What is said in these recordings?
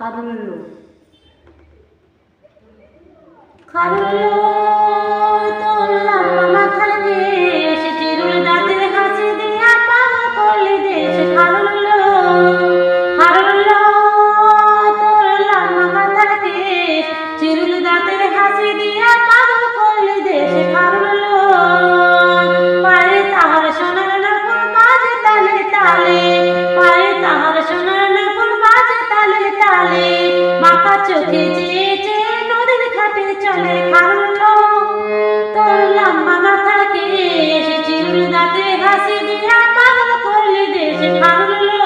খারুল্লু খারুল্লু তোর লম্বা মাথার দেশ, চিরুল দাঁতের হাসি দিয়া পাগল করলি দেশ। খারুল্লু খারুল্লু তোর লম্বা মাথার দেশ, চিরুল দাঁতের হাসি দিয়া পাগল করলি দেশ। খারুল্লু পায়ে তাহার সোনার নকুল বাজে তালে তালে, পায়ে তাহার সোনার নকুল বাজে তালে তালে, বাঁকা চোখে চেয়ে চেয়ে নদীর ঘাটে চলে। খারুল্লু তোর লম্বা মাথার কেশ, চিরুল দাঁতে হাসি দিয়া পাগল করলি দেশ। খারুল্লু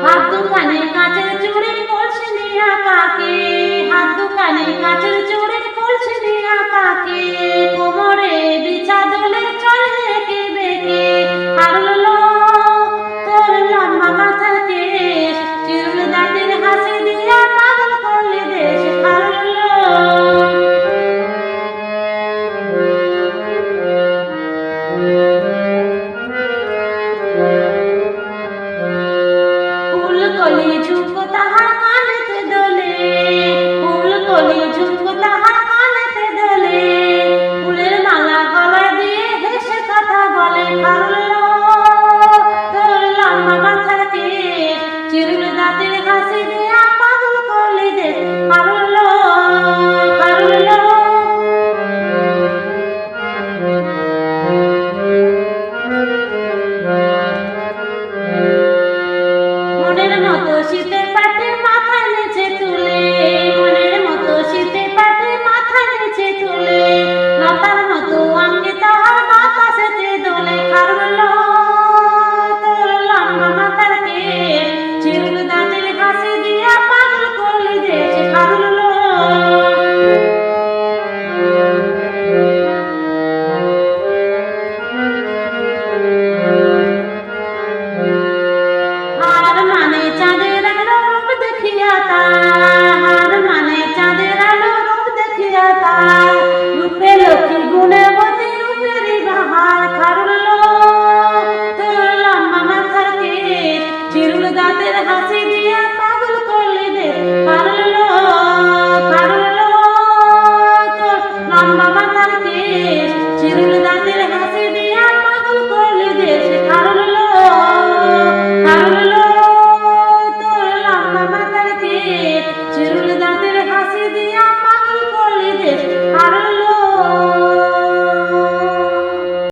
হাত দুখানে কাচের চুড়ির কলসি নিয়া কাকে, হাত দুখানে কাচের চুড়ির কলসি নিয়া কাকে, কোমরে বিছা দোলে চলে একে বেঁকে। খারুল্লু তোর লম্বা মাথার কেশ, চিরুল দাঁতের হাসি দিয়া পাগল করলি দেশ। খারুল্লু ফুলকলি ঝুমকো তাহার কানেতে দোলে, ফুলকলি ঝুমকো তাহার কানেতে দোলে, ফুলের মালা গলায় দিয়ে হেসে কথা বলে। খারুল্লু তোর লম্বা মাথার কেশ, চিরুল দাঁতের হাসি দিয়া পাগল করলি দেশ। খারুল্লু খারুল্লু মনের মতো শীতে পাটে মাথা নিচে তুলে, মনের মতো শীতে পাটে মাথা নিচে তুলে, লতার মতো অঙ্গে তাহার বাতাসেতে দোলে। খারুল্লু তোর লম্বা মাথার কেশ, চিরুল দাঁতের হাসি দিয়া পাগল করলি দেশ। খারুল্লু হার মানে চাঁদের আলো রূপ দেখিয়া তার, হার মানে চাঁদের আলো রূপ দেখিয়া তার, রূপে লক্ষ্মী গুণবতী রূপেরই বাহার। খারুল্লু তোর লম্বা মাথার কেশ, চিরুল দাঁতের হাসি দিয়া পাগল করলি দেশ। খারুল্লু খারুল্লু তোর লম্বা মাথার কেশ, চিরুল দাঁতের হাসি